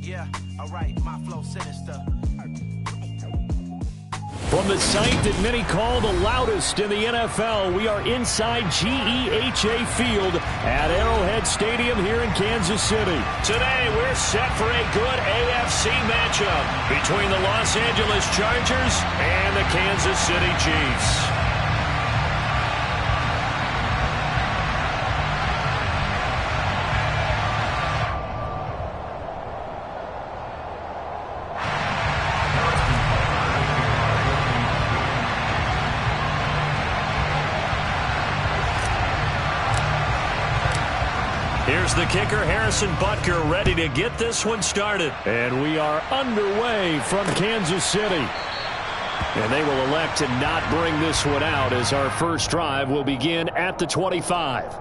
Yeah, alright, my flow sinister. From the site that many call the loudest in the NFL, we are inside GEHA Field at Arrowhead Stadium here in Kansas City. Today, we're set for a good AFC matchup between the Los Angeles Chargers and the Kansas City Chiefs. Here's the kicker, Harrison Butker, ready to get this one started. And we are underway from Kansas City. And they will elect to not bring this one out as our first drive will begin at the 25.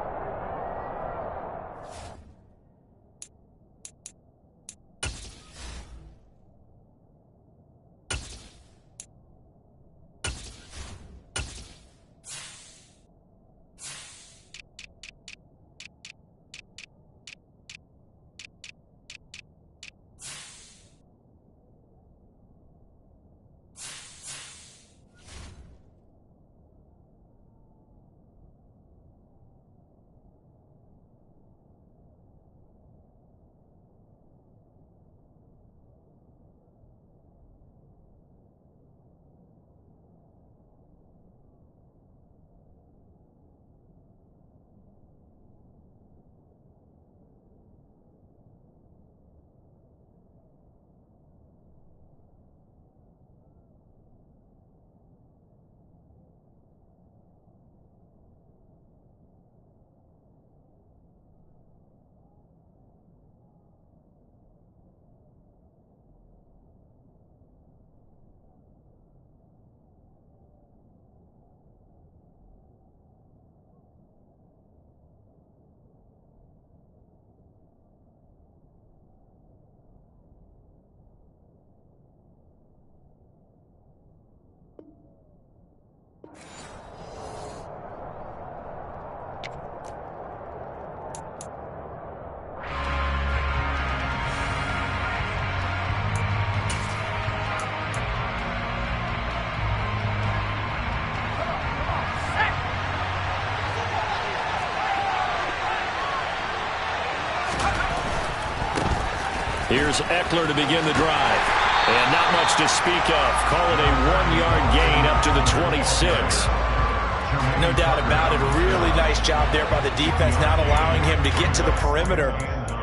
Here's Eckler to begin the drive. And not much to speak of. Call it a 1-yard gain up to the 26. No doubt about it. A really nice job there by the defense, not allowing him to get to the perimeter.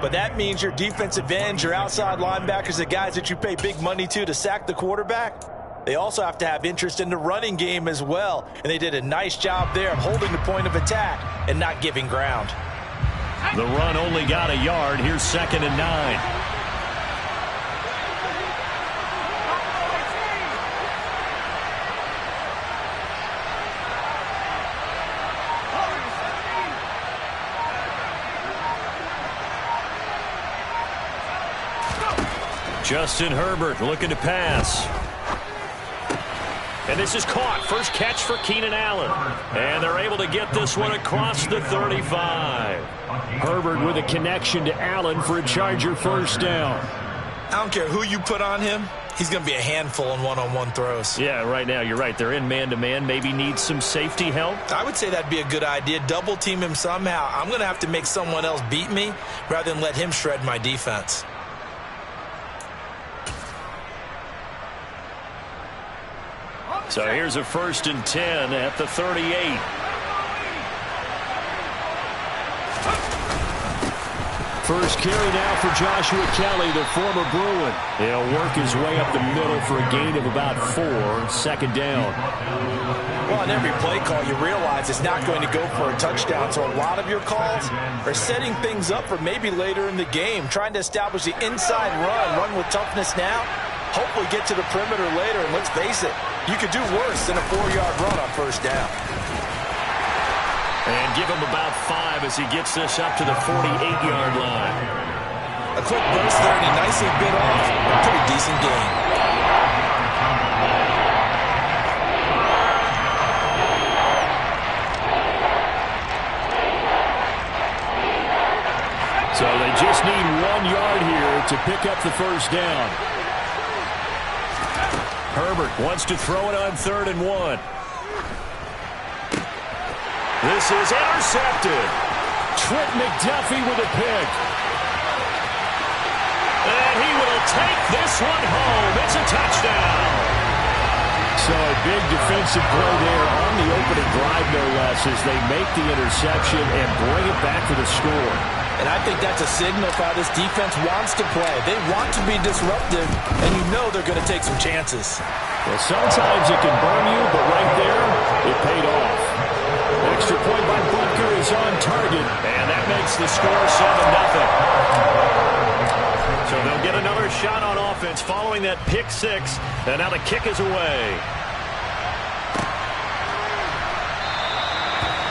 But that means your defensive ends, your outside linebackers, the guys that you pay big money to sack the quarterback, they also have to have interest in the running game as well. And they did a nice job there of holding the point of attack and not giving ground. The run only got a yard. Here's 2nd and 9. Justin Herbert looking to pass. And this is caught. First catch for Keenan Allen. And they're able to get this one across the 35. Herbert with a connection to Allen for a Charger first down. I don't care who you put on him. He's going to be a handful in one-on-one throws. Yeah, right now you're right. They're in man-to-man. Maybe need some safety help. I would say that'd be a good idea. Double team him somehow. I'm going to have to make someone else beat me rather than let him shred my defense. So here's a 1st and 10 at the 38. First carry now for Joshua Kelly, the former Bruin. He'll work his way up the middle for a gain of about 4, 2nd down. Well, on every play call, you realize it's not going to go for a touchdown. So a lot of your calls are setting things up for maybe later in the game, trying to establish the inside run with toughness now, hopefully get to the perimeter later. And let's face it, you could do worse than a 4-yard run on first down. And give him about 5 as he gets this up to the 48-yard line. A quick burst there, and he nicely bit off a pretty decent gain. So they just need 1 yard here to pick up the first down. Herbert wants to throw it on 3rd and 1. This is intercepted. Trent McDuffie with a pick. And he will take this one home. It's a touchdown. So a big defensive play there on the opening drive, no less, as they make the interception and bring it back to the score. And I think that's a signal for how this defense wants to play. They want to be disruptive, and you know they're going to take some chances. Well, sometimes it can burn you, but right there, it paid off. Extra point by Butker is on target, and that makes the score 7-0. So they'll get another shot on offense following that pick 6, and now the kick is away.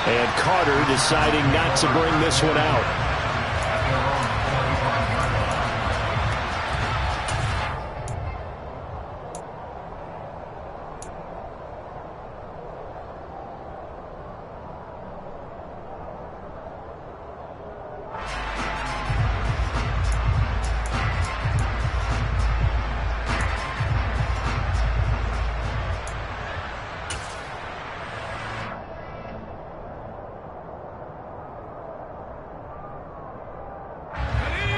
And Carter deciding not to bring this one out.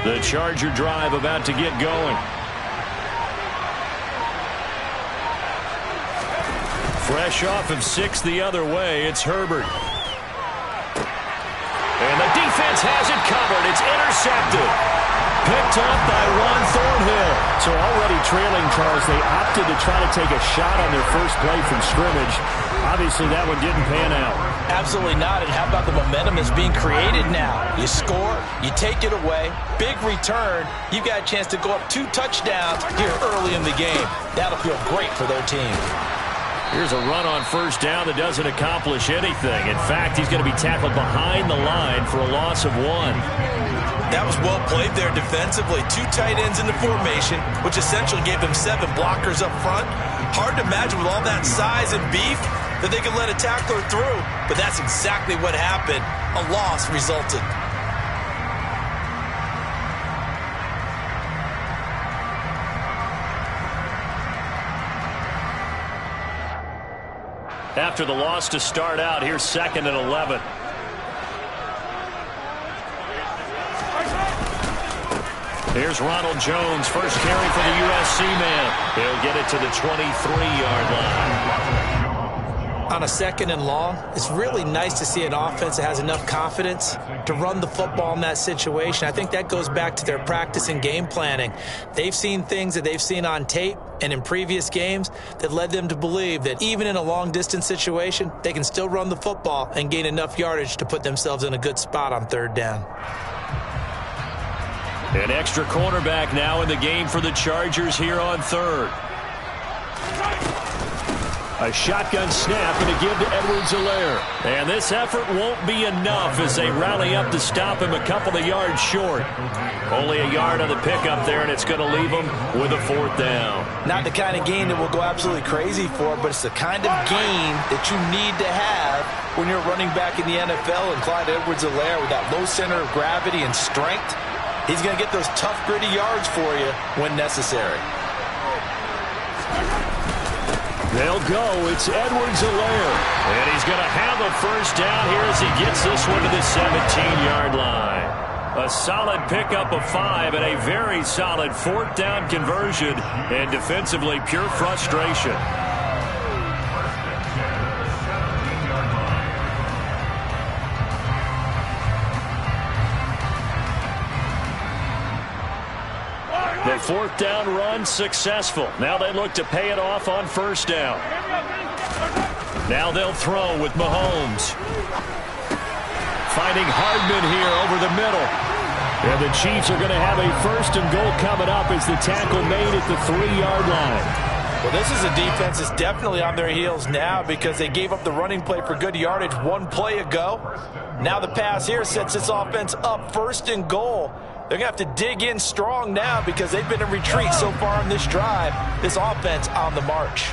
The Charger drive about to get going. Fresh off of 6 the other way, it's Herbert. And the defense has it covered. It's intercepted. Picked up by Ron Thornhill. So already trailing, Charles, they opted to try to take a shot on their first play from scrimmage. Obviously, that one didn't pan out. Absolutely not. And how about the momentum that's being created now? You score, you take it away, big return. You've got a chance to go up 2 touchdowns here early in the game. That'll feel great for their team. Here's a run on first down that doesn't accomplish anything. In fact, he's going to be tackled behind the line for a loss of 1. That was well played there defensively. 2 tight ends in the formation, which essentially gave them 7 blockers up front. Hard to imagine with all that size and beef that they could let a tackler through, but that's exactly what happened. A loss resulted. After the loss to start out, here's 2nd and 11. Here's Ronald Jones, first carry for the USC man. He'll get it to the 23-yard line. On a 2nd and long, it's really nice to see an offense that has enough confidence to run the football in that situation. I think that goes back to their practice and game planning. They've seen things that they've seen on tape and in previous games that led them to believe that even in a long-distance situation, they can still run the football and gain enough yardage to put themselves in a good spot on 3rd down. An extra cornerback now in the game for the Chargers here on 3rd. A shotgun snap and a give to Edwards-Helaire. And this effort won't be enough as they rally up to stop him a couple of yards short. Only a yard on the pickup there, and it's going to leave him with a 4th down. Not the kind of game that we'll go absolutely crazy for, but it's the kind of game that you need to have when you're running back in the NFL. And Clyde Edwards-Helaire, with that low center of gravity and strength, he's going to get those tough, gritty yards for you when necessary. They'll go. It's Edwards-Helaire. And he's going to have a first down here as he gets this one to the 17-yard line. A solid pickup of 5 and a very solid 4th down conversion. And defensively, pure frustration. The 4th down run successful. Now they look to pay it off on first down. Now they'll throw with Mahomes. Finding Hardman here over the middle. And the Chiefs are going to have a 1st and goal coming up as the tackle made at the 3-yard line. Well, this is a defense that's definitely on their heels now because they gave up the running play for good yardage 1 play ago. Now the pass here sets this offense up 1st and goal. They're going to have to dig in strong now because they've been in retreat so far on this drive. This offense on the march.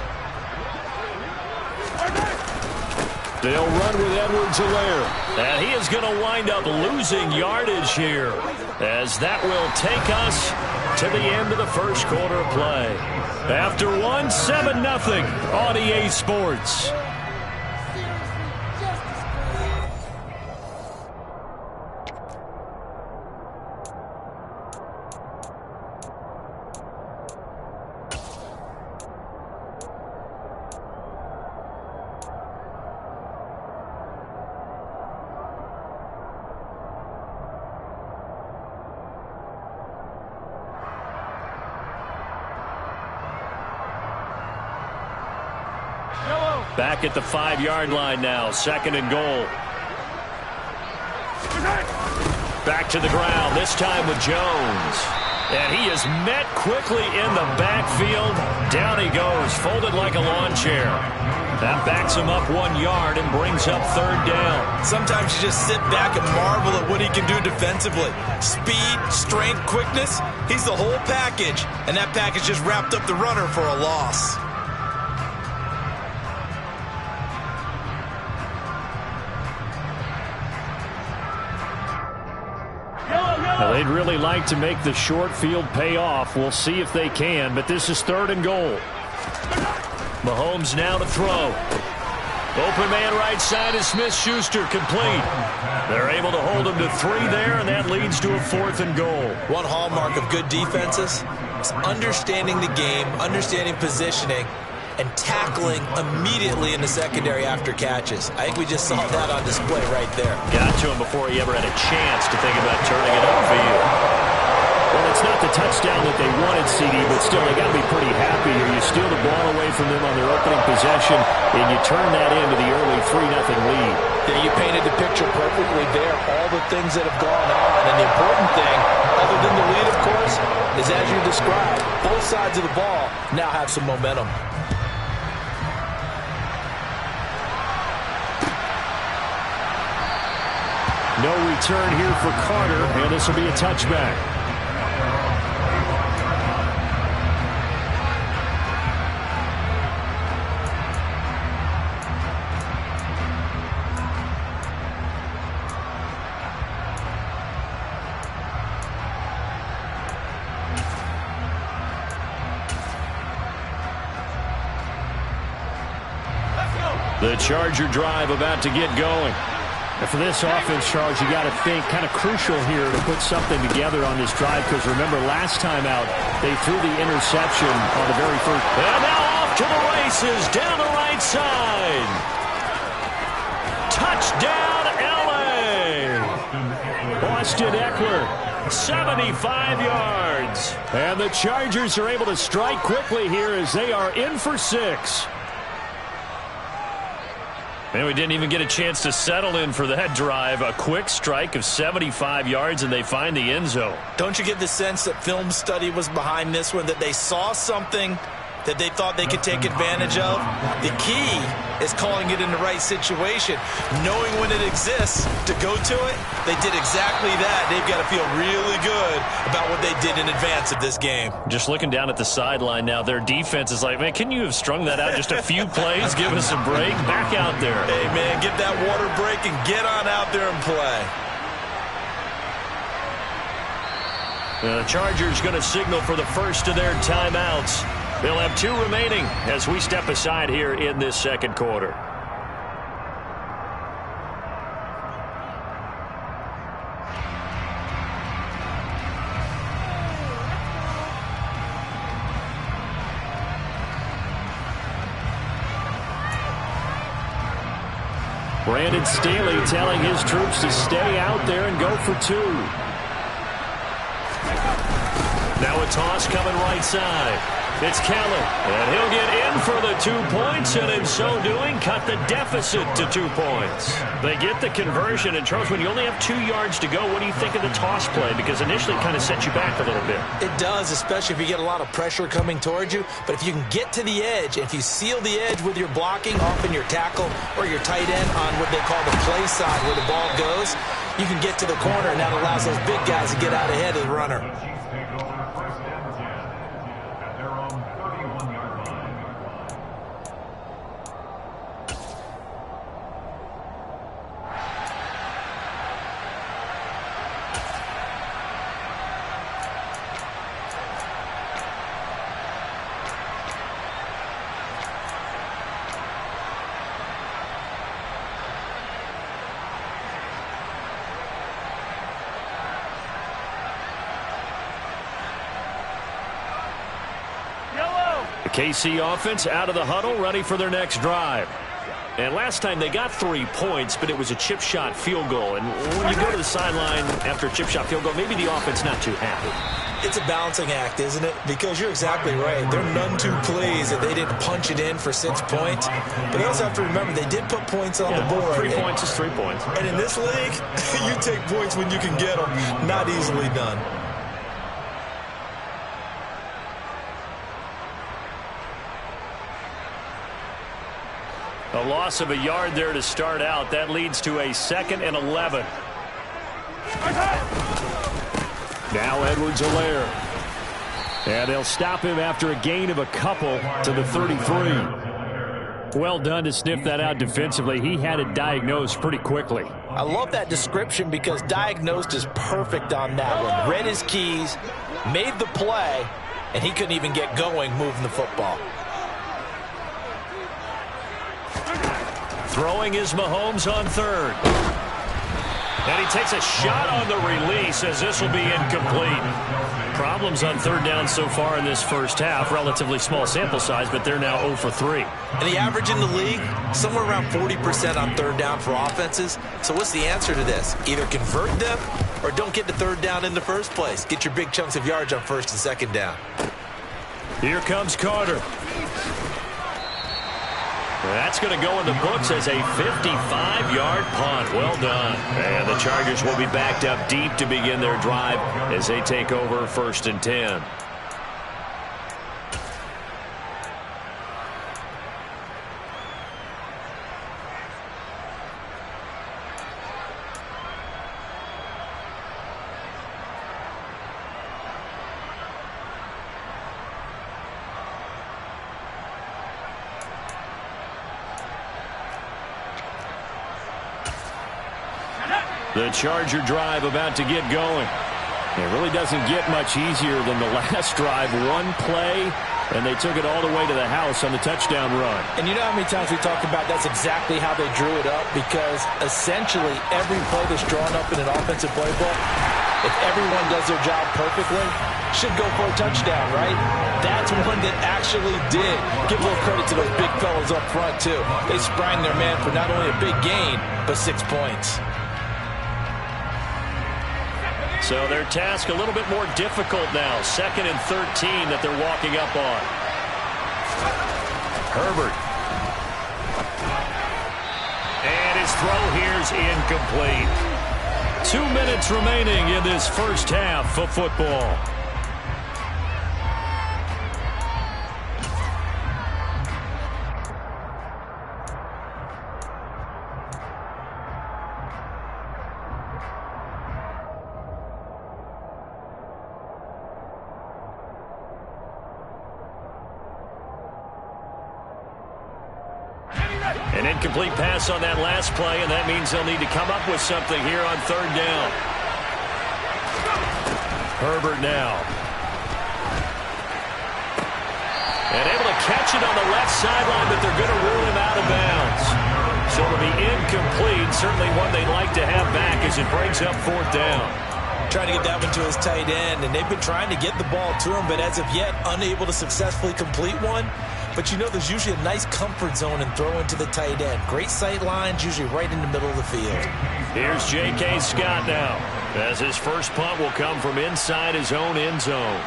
They'll run with Edwards-Helaire. And he is going to wind up losing yardage here, as that will take us to the end of the first quarter of play. After 7-0 on EA Sports. Back at the 5-yard line now, 2nd and goal. Back to the ground, this time with Jones. And he is met quickly in the backfield. Down he goes, folded like a lawn chair. That backs him up 1 yard and brings up 3rd down. Sometimes you just sit back and marvel at what he can do defensively. Speed, strength, quickness, he's the whole package. And that package just wrapped up the runner for a loss. Now, they'd really like to make the short field pay off. We'll see if they can, but this is 3rd and goal. Mahomes now to throw. Open man right side is Smith-Schuster, complete. They're able to hold him to 3 there, and that leads to a 4th and goal. One hallmark of good defenses is understanding the game, understanding positioning, and tackling immediately in the secondary after catches. I think we just saw that on display right there. Got to him before he ever had a chance to think about turning it upfield. Well, it's not the touchdown that they wanted, CD, but still, they got to be pretty happy here. You steal the ball away from them on their opening possession, and you turn that into the early 3-0 lead. Yeah, you painted the picture perfectly there, all the things that have gone on. And the important thing, other than the lead, of course, is as you described, both sides of the ball now have some momentum. No return here for Carter, and this will be a touchback. The Charger drive about to get going. And for this offense, Charles, you got to think kind of crucial here to put something together on this drive, because remember, last time out, they threw the interception on the very first. And now off to the races down the right side. Touchdown, L.A. Austin Eckler, 75 yards. And the Chargers are able to strike quickly here as they are in for 6. And we didn't even get a chance to settle in for that drive. A quick strike of 75 yards, and they find the end zone. Don't you get the sense that film study was behind this one, that they saw something that they thought they could take advantage of? The key is calling it in the right situation, knowing when it exists to go to it. They did exactly that. They've got to feel really good about what they did in advance of this game. Just looking down at the sideline now, their defense is like, man, can you have strung that out just a few plays? Give us a break. Back out there. Hey, man, get that water break and get on out there and play. The Chargers going to signal for the first of their timeouts. They'll have 2 remaining as we step aside here in this second quarter. Brandon Staley telling his troops to stay out there and go for 2. Now a toss coming right side. It's Kelly, and he'll get in for the 2 points, and in so doing, cut the deficit to 2 points. They get the conversion, and Charles, when you only have 2 yards to go, what do you think of the toss play? Because initially it kind of sets you back a little bit. It does, especially if you get a lot of pressure coming towards you. But if you can get to the edge, if you seal the edge with your blocking, often your tackle or your tight end on what they call the play side where the ball goes, you can get to the corner, and that allows those big guys to get out ahead of the runner. The KC offense out of the huddle, ready for their next drive. And last time they got 3 points, but it was a chip shot field goal. And when you go to the sideline after a chip shot field goal, maybe the offense not too happy. It's a balancing act, isn't it? Because you're exactly right. They're none too pleased that they didn't punch it in for 6 points. But they also have to remember they did put points on the board. 3 points is 3 points. And in this league, you take points when you can get them. Not easily done. A loss of a yard there to start out. That leads to a 2nd and 11. Now Edwards-Helaire. And they'll stop him after a gain of a couple to the 33. Well done to sniff that out defensively. He had it diagnosed pretty quickly. I love that description because diagnosed is perfect on that one. Read his keys, made the play, and he couldn't even get going moving the football. Throwing is Mahomes on 3rd. And he takes a shot on the release as this will be incomplete. Problems on 3rd down so far in this first half. Relatively small sample size, but they're now 0 for 3. And the average in the league, somewhere around 40% on 3rd down for offenses. So what's the answer to this? Either convert them or don't get to 3rd down in the first place. Get your big chunks of yards on 1st and 2nd down. Here comes Carter. That's going to go in the books as a 55-yard punt. Well done. And the Chargers will be backed up deep to begin their drive as they take over 1st and 10. The Charger drive about to get going. It really doesn't get much easier than the last drive. One play, and they took it all the way to the house on the touchdown run. And you know how many times we talked about that's exactly how they drew it up? Because essentially every play that's drawn up in an offensive playbook, if everyone does their job perfectly, should go for a touchdown, right? That's one that actually did. Give a little credit to those big fellas up front, too. They sprang their man for not only a big gain, but 6 points. So their task a little bit more difficult now. 2nd and 13 that they're walking up on. Herbert. And his throw here's incomplete. 2 minutes remaining in this first half of football. An incomplete pass on that last play, and that means they'll need to come up with something here on 3rd down. Herbert now. And able to catch it on the left sideline, but they're going to rule him out of bounds. So it'll be incomplete, certainly one they'd like to have back as it brings up 4th down. Trying to get that one to his tight end, and they've been trying to get the ball to him, but as of yet, unable to successfully complete one. But you know there's usually a nice comfort zone in throwing to the tight end. Great sight lines, usually right in the middle of the field. Here's J.K. Scott now, as his first punt will come from inside his own end zone.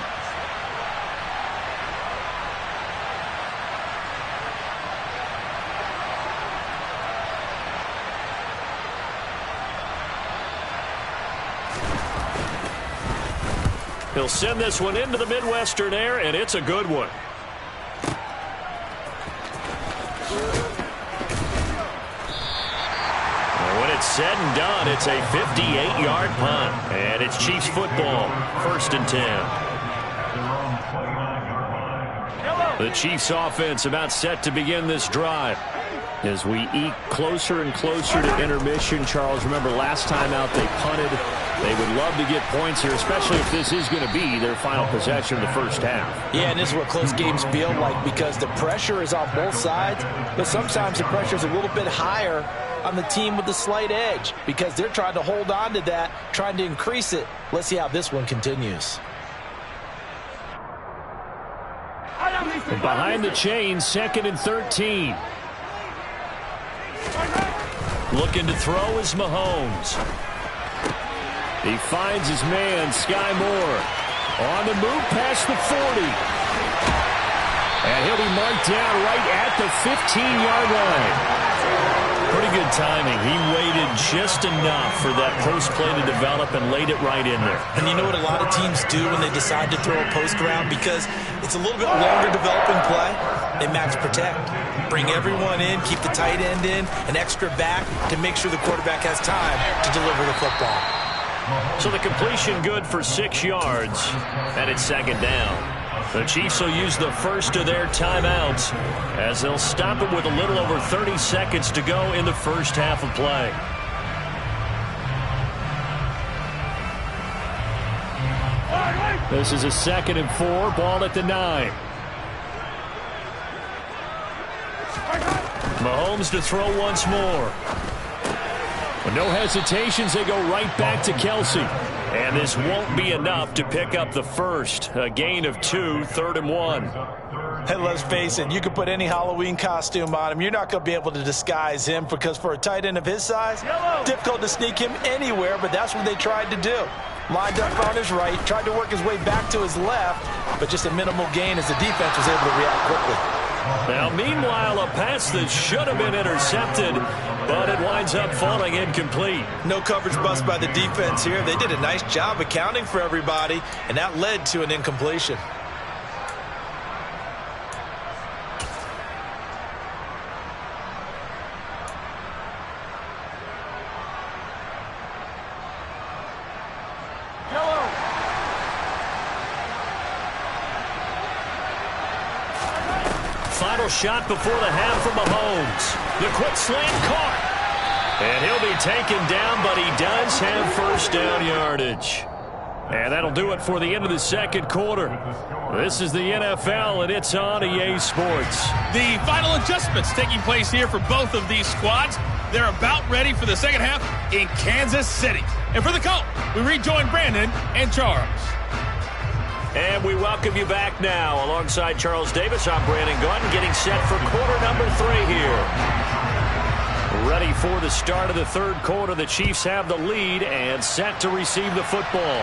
He'll send this one into the Midwestern air, and it's a good one. When it's said and done, it's a 58-yard punt. And it's Chiefs football, 1st and 10. The Chiefs offense about set to begin this drive. As we eke closer and closer to intermission, Charles, remember last time out they punted. They would love to get points here, especially if this is going to be their final possession of the first half. Yeah, and this is what close games feel like because the pressure is on both sides, but sometimes the pressure is a little bit higher on the team with the slight edge because they're trying to hold on to that, trying to increase it. Let's see how this one continues. Behind the chains, 2nd and 13. Looking to throw is Mahomes. He finds his man, Sky Moore. On the move past the 40. And he'll be marked down right at the 15-yard line. Pretty good timing. He waited just enough for that post play to develop and laid it right in there. And you know what a lot of teams do when they decide to throw a post route? Because it's a little bit longer developing play. They max protect. Bring everyone in, keep the tight end in, an extra back to make sure the quarterback has time to deliver the football. So the completion good for 6 yards, and it's 2nd down. The Chiefs will use the first of their timeouts as they'll stop it with a little over 30 seconds to go in the first half of play. This is a 2nd and 4, ball at the 9. Mahomes to throw once more. With no hesitations, they go right back to Kelsey. And this won't be enough to pick up the first. A gain of 2, 3rd and 1. Hey, let's face it, you can put any Halloween costume on him. You're not going to be able to disguise him because for a tight end of his size, difficult to sneak him anywhere, but that's what they tried to do. Lined up on his right, tried to work his way back to his left, but just a minimal gain as the defense was able to react quickly. Now, meanwhile, a pass that should have been intercepted, but it winds up falling incomplete. No coverage bust by the defense here. They did a nice job accounting for everybody, and that led to an incompletion. Final shot before the half from Mahomes. The quick slant caught. And he'll be taken down, but he does have first down yardage. And that'll do it for the end of the second quarter. This is the NFL, and it's on EA Sports. The final adjustments taking place here for both of these squads. They're about ready for the second half in Kansas City. And for the call, we rejoin Brandon and Charles. And we welcome you back now. Alongside Charles Davis, I'm Brandon Gunn, getting set for quarter number 3 here. Ready for the start of the third quarter. The Chiefs have the lead and set to receive the football.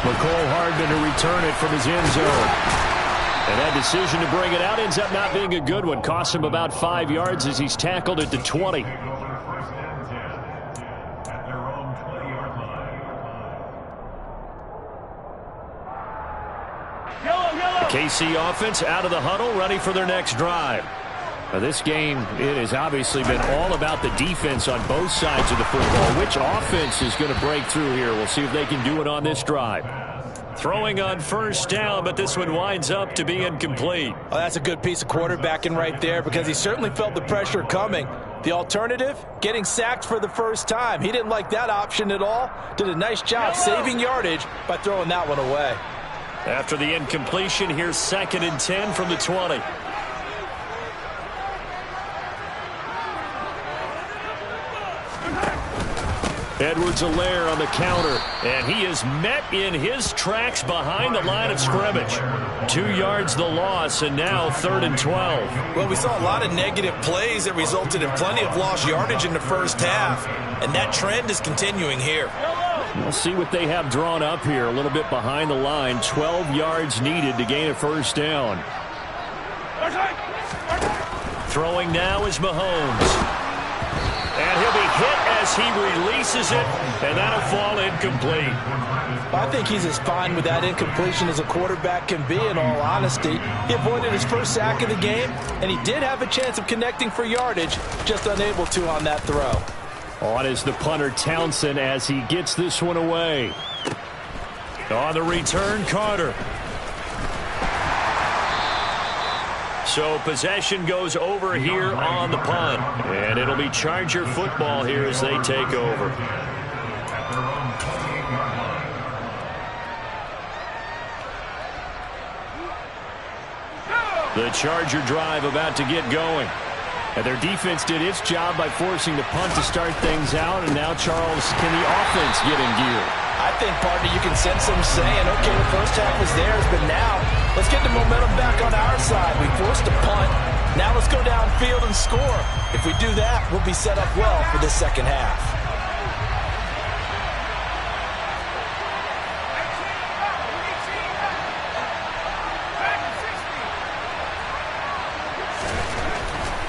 McCole Hardman to return it from his end zone. And that decision to bring it out ends up not being a good one. Costs him about 5 yards as he's tackled at the 20. KC offense out of the huddle, ready for their next drive. Now this game, it has obviously been all about the defense on both sides of the football. Which offense is going to break through here? We'll see if they can do it on this drive. Throwing on first down, but this one winds up to be incomplete. Well, that's a good piece of quarterbacking right there because he certainly felt the pressure coming. The alternative, getting sacked for the first time. He didn't like that option at all. Did a nice job saving yardage by throwing that one away. After the incompletion, here's 2nd and 10 from the 20. Edwards-Helaire on the counter, and he is met in his tracks behind the line of scrimmage. 2 yards the loss, and now 3rd and 12. Well, we saw a lot of negative plays that resulted in plenty of lost yardage in the first half, and that trend is continuing here. We'll see what they have drawn up here. A little bit behind the line. 12 yards needed to gain a first down. Throwing now is Mahomes. And he'll be hit as he releases it, and that'll fall incomplete. I think he's as fine with that incompletion as a quarterback can be, in all honesty. He avoided his first sack of the game, and he did have a chance of connecting for yardage, just unable to on that throw. On is the punter Townsend as he gets this one away. On the return, Carter. So possession goes over here on the punt. And it'll be Charger football here as they take over. The Charger drive about to get going. And their defense did its job by forcing the punt to start things out. And now, Charles, can the offense get in gear? I think, partner, you can sense them saying, okay, the first half was theirs, but now Let's get the momentum back on our side. We forced a punt. Now let's go downfield and score. If we do that, we'll be set up well for this second half.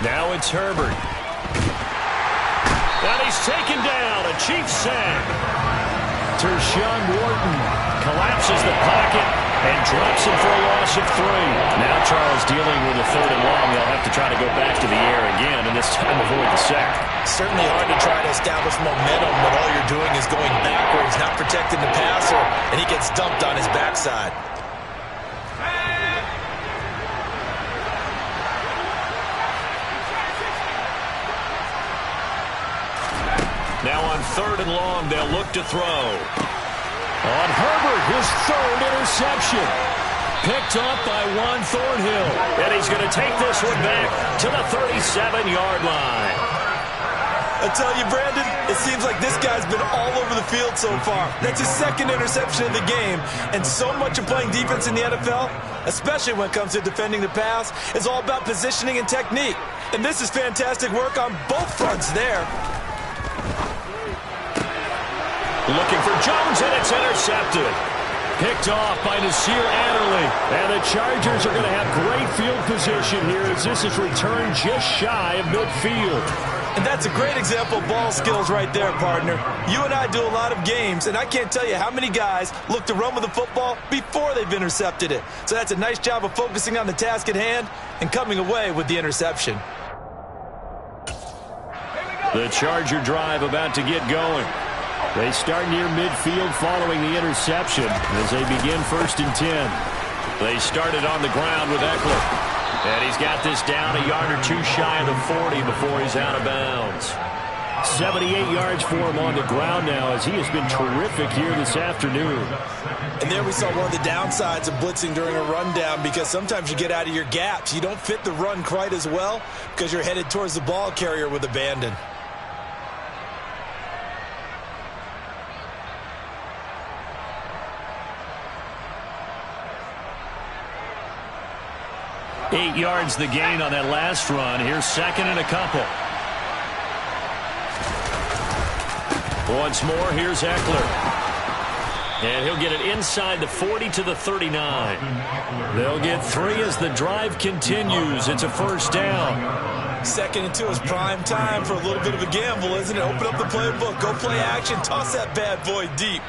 Now it's Herbert. And he's taken down. A Chiefs sack. Tershawn Wharton collapses the pocket and drops him for a loss of 3. Now Charles dealing with a 3rd and long. They'll have to try to go back to the air again, and this time avoid the sack. Certainly hard to try to establish momentum when all you're doing is going backwards, not protecting the passer, and he gets dumped on his backside. Now on 3rd and long, they'll look to throw. On Herbert, his 3rd interception. Picked up by Juan Thornhill. And he's going to take this one back to the 37-yard line. I tell you, Brandon, it seems like this guy's been all over the field so far. That's his 2nd interception of the game. And so much of playing defense in the NFL, especially when it comes to defending the pass, is all about positioning and technique. And this is fantastic work on both fronts there. Looking for Jones, and it's intercepted. Picked off by Nasir Adderley. And the Chargers are going to have great field position here as this is returned just shy of midfield. And that's a great example of ball skills right there, partner. You and I do a lot of games, and I can't tell you how many guys look to run with the football before they've intercepted it. So that's a nice job of focusing on the task at hand and coming away with the interception. The Charger drive about to get going. They start near midfield following the interception as they begin 1st and 10. They started on the ground with Eckler. And he's got this down a yard or 2 shy of the 40 before he's out of bounds. 78 yards for him on the ground now as he has been terrific here this afternoon. And there we saw one of the downsides of blitzing during a rundown because sometimes you get out of your gaps. You don't fit the run quite as well because you're headed towards the ball carrier with abandon. Eight yards the gain on that last run. Here's 2nd and a couple. Once more, here's Eckler. And he'll get it inside the 40 to the 39. They'll get 3 as the drive continues. It's a 1st down. 2nd and 2 is prime time for a little bit of a gamble, isn't it? Open up the playbook, go play action, toss that bad boy deep.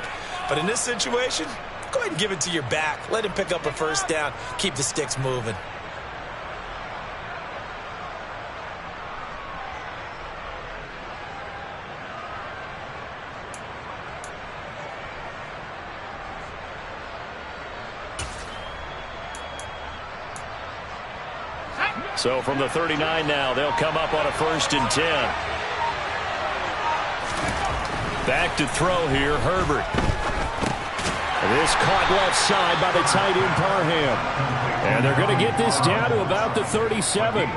But in this situation, go ahead and give it to your back. Let him pick up a 1st down. Keep the sticks moving. So from the 39 now, they'll come up on a 1st and 10. Back to throw here, Herbert. This caught left side by the tight end Parham. And they're going to get this down to about the 37.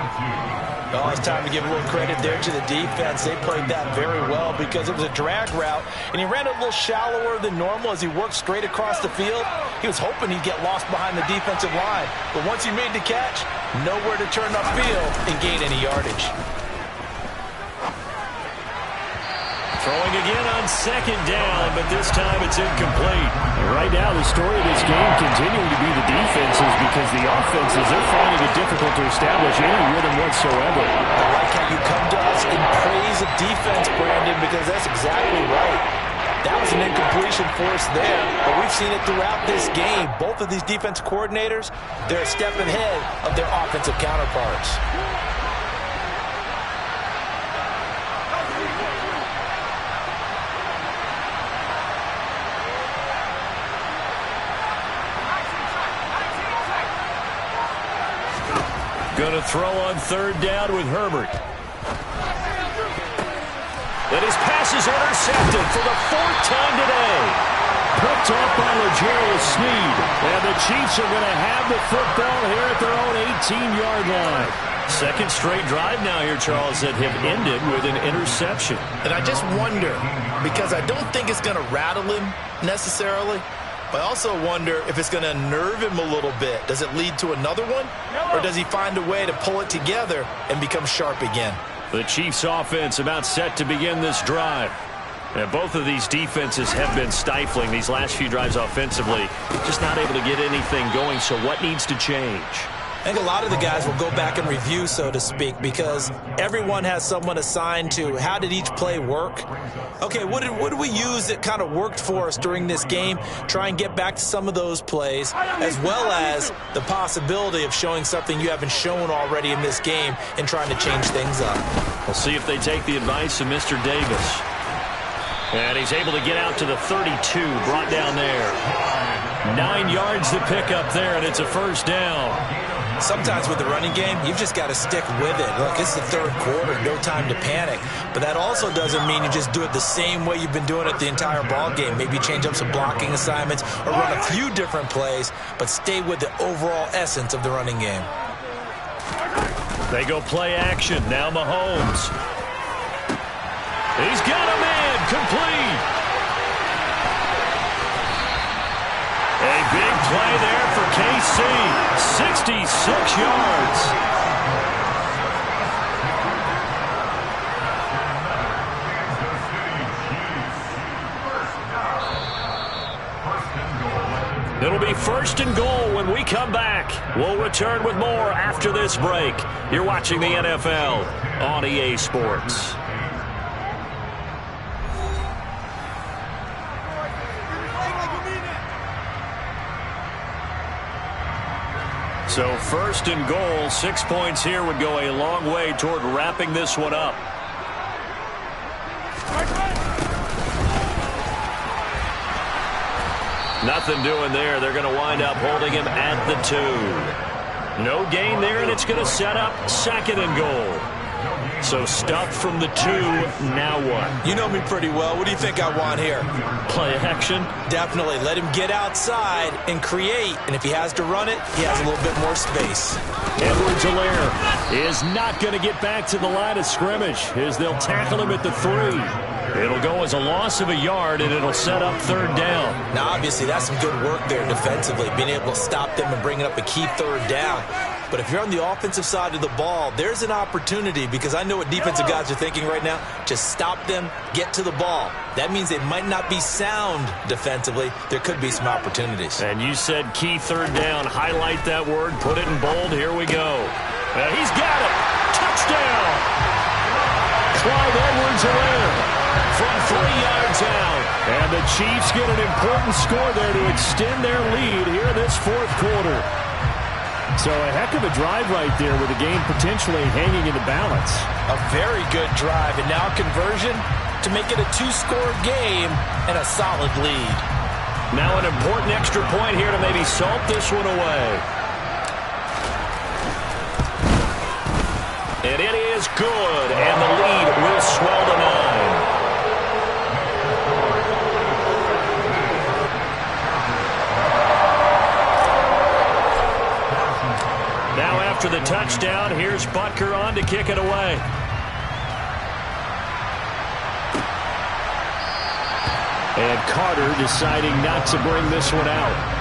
Oh, it's time to give a little credit there to the defense. They played that very well because it was a drag route, and he ran it a little shallower than normal as he worked straight across the field. He was hoping he'd get lost behind the defensive line, but once he made the catch, nowhere to turn upfield and gain any yardage. Throwing again on 2nd down, but this time it's incomplete. Right now, the story of this game continuing to be the defenses because the offenses, they're finding it difficult to establish any rhythm whatsoever. I like how you come to us in praise of defense, Brandon, because that's exactly right. That was an incompletion force there, but we've seen it throughout this game. Both of these defense coordinators, they're a step ahead of their offensive counterparts. Going to throw on 3rd down with Herbert. And his pass is intercepted for the 4th time today. Picked off by L'Jarius Sneed. And the Chiefs are going to have the football here at their own 18-yard line. 2nd straight drive now here, Charles, that have ended with an interception. And I just wonder, because I don't think it's going to rattle him necessarily, But I also wonder if it's going to unnerve him a little bit. Does it lead to another one? Or does he find a way to pull it together and become sharp again? The Chiefs offense about set to begin this drive. And both of these defenses have been stifling these last few drives offensively. Just not able to get anything going, so what needs to change? I think a lot of the guys will go back and review, so to speak, because everyone has someone assigned to how did each play work. Okay, what did we use that kind of worked for us during this game? Try and get back to some of those plays, as well as the possibility of showing something you haven't shown already in this game and trying to change things up. We'll see if they take the advice of Mr. Davis. And he's able to get out to the 32, brought down there. 9 yards to pick up there, and it's a first down. Sometimes with the running game, you've just got to stick with it. Look, it's the third quarter, no time to panic. But that also doesn't mean you just do it the same way you've been doing it the entire ball game. Maybe change up some blocking assignments or run a few different plays, but stay with the overall essence of the running game. They go play action. Now Mahomes. He's got a man complete. A big play there for KC. 66 yards. It'll be first and goal when we come back. We'll return with more after this break. You're watching the NFL on EA Sports. So first and goal, 6 points here would go a long way toward wrapping this one up. Nothing doing there. They're going to wind up holding him at the 2. No gain there, and it's going to set up second and goal. So stuffed from the 2, now what? You know me pretty well. What do you think I want here? Play action? Definitely. Let him get outside and create. And if he has to run it, he has a little bit more space. Edwards-Helaire is not going to get back to the line of scrimmage as they'll tackle him at the 3. It'll go as a loss of a yard, and it'll set up third down. Now, obviously, that's some good work there defensively, being able to stop them and bringing up a key third down. But if you're on the offensive side of the ball, there's an opportunity, because I know what defensive guys are thinking right now. Just stop them, get to the ball. That means they might not be sound defensively. There could be some opportunities. And you said key third down. Highlight that word. Put it in bold. Here we go. He's got it. Touchdown. Clyde Edwards-Helaire from 3 yards out. And the Chiefs get an important score there to extend their lead here in this fourth quarter. So a heck of a drive right there with the game potentially hanging in the balance. A very good drive, and now conversion to make it a 2-score game and a solid lead. Now an important extra point here to maybe salt this one away. And it is good, and the lead will swell to 9. Now after the touchdown, here's Butker on to kick it away. And Carter deciding not to bring this one out.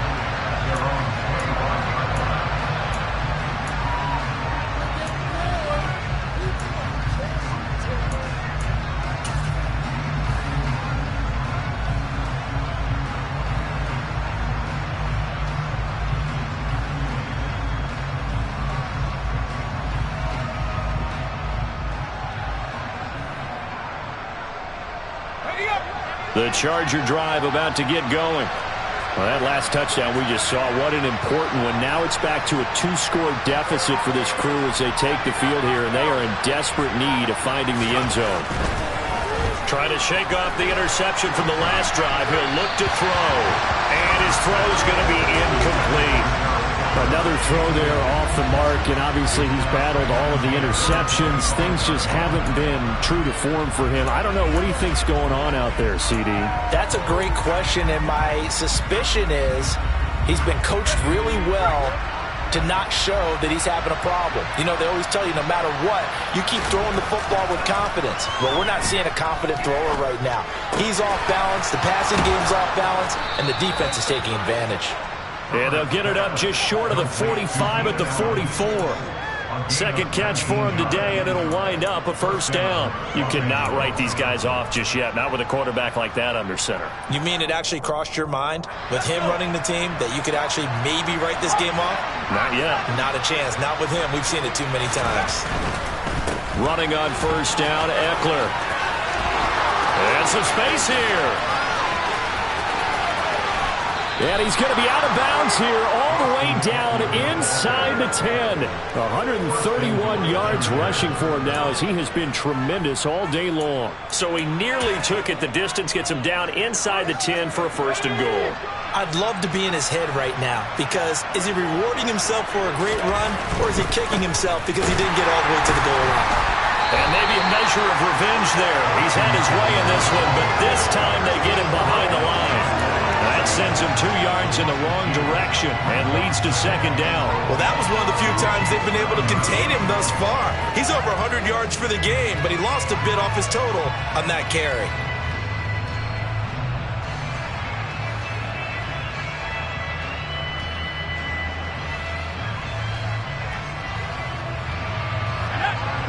The Charger drive about to get going. Well, that last touchdown we just saw, what an important one. Now it's back to a 2-score deficit for this crew as they take the field here, and they are in desperate need of finding the end zone. Trying to shake off the interception from the last drive. He'll look to throw, and his throw is going to be incomplete. Another throw there off the mark, and obviously he's battled all of the interceptions. Things just haven't been true to form for him. I don't know. What do you think's going on out there, CD? That's a great question, and my suspicion is he's been coached really well to not show that he's having a problem. You know, they always tell you no matter what, you keep throwing the football with confidence. Well, we're not seeing a confident thrower right now. He's off balance, the passing game's off balance, and the defense is taking advantage. And they'll get it up just short of the 45 at the 44. Second catch for him today, and it'll wind up a first down. You cannot write these guys off just yet, not with a quarterback like that under center. You mean it actually crossed your mind with him running the team that you could actually maybe write this game off? Not yet. Not a chance. Not with him. We've seen it too many times. Running on first down, Eckler. And some space here. And he's going to be out of bounds here all the way down inside the 10. 131 yards rushing for him now as he has been tremendous all day long. So he nearly took it the distance, gets him down inside the 10 for a first and goal. I'd love to be in his head right now because is he rewarding himself for a great run or is he kicking himself because he didn't get all the way to the goal line? And maybe a measure of revenge there. He's had his way in this one, but this time they get him behind the line. That sends him 2 yards in the wrong direction and leads to second down. Well, that was one of the few times they've been able to contain him thus far. He's over 100 yards for the game, but he lost a bit off his total on that carry.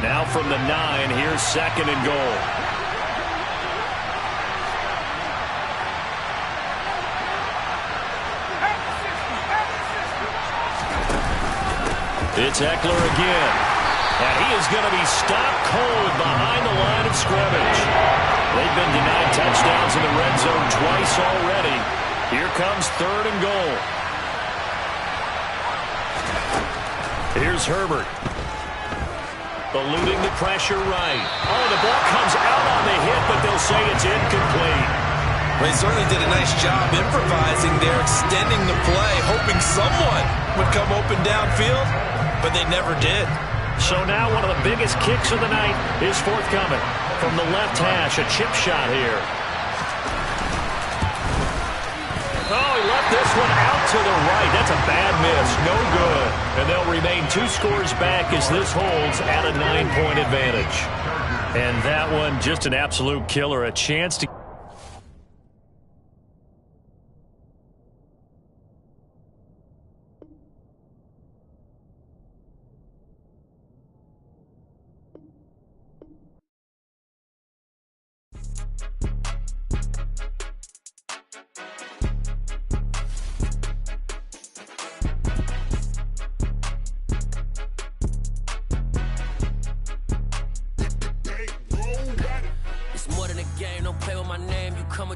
Now from the 9, here's second and goal. It's Eckler again. And he is going to be stopped cold behind the line of scrimmage. They've been denied touchdowns in the red zone twice already. Here comes third and goal. Here's Herbert. Eluding the pressure right. Oh, the ball comes out on the hit, but they'll say it's incomplete. Well, he certainly did a nice job improvising there, extending the play, hoping someone would come open downfield, but they never did. So now one of the biggest kicks of the night is forthcoming. From the left hash, a chip shot here. Oh, he left this one out to the right. That's a bad miss. No good. And they'll remain 2 scores back as this holds at a 9-point advantage. And that one, just an absolute killer. A chance to...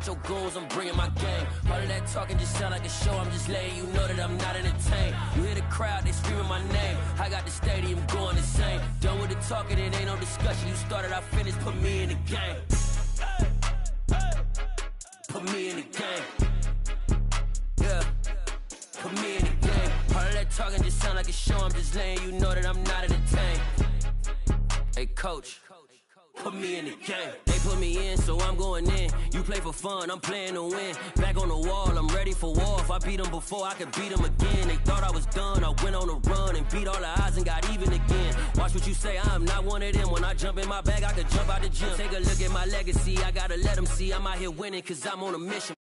Your goals, I'm bringing my game. All of that talking just sound like a show. I'm just letting you know that I'm not entertained. You hear the crowd, they screaming my name. I got the stadium going insane. Done with the talking, it ain't no discussion. You started, I finished, put me in the game. Put me in the game. Yeah, put me in the game. All of that talking just sound like a show. I'm just letting you know that I'm not entertained. Hey, coach. Put me in the game. They put me in, so I'm going in. You play for fun, I'm playing to win. Back on the wall, I'm ready for war. If I beat them before, I could beat them again. They thought I was done, I went on a run and beat all the odds and got even again. Watch what you say, I'm not one of them. When I jump in my bag, I could jump out the gym. Take a look at my legacy, I gotta let them see I'm out here winning, cause I'm on a mission.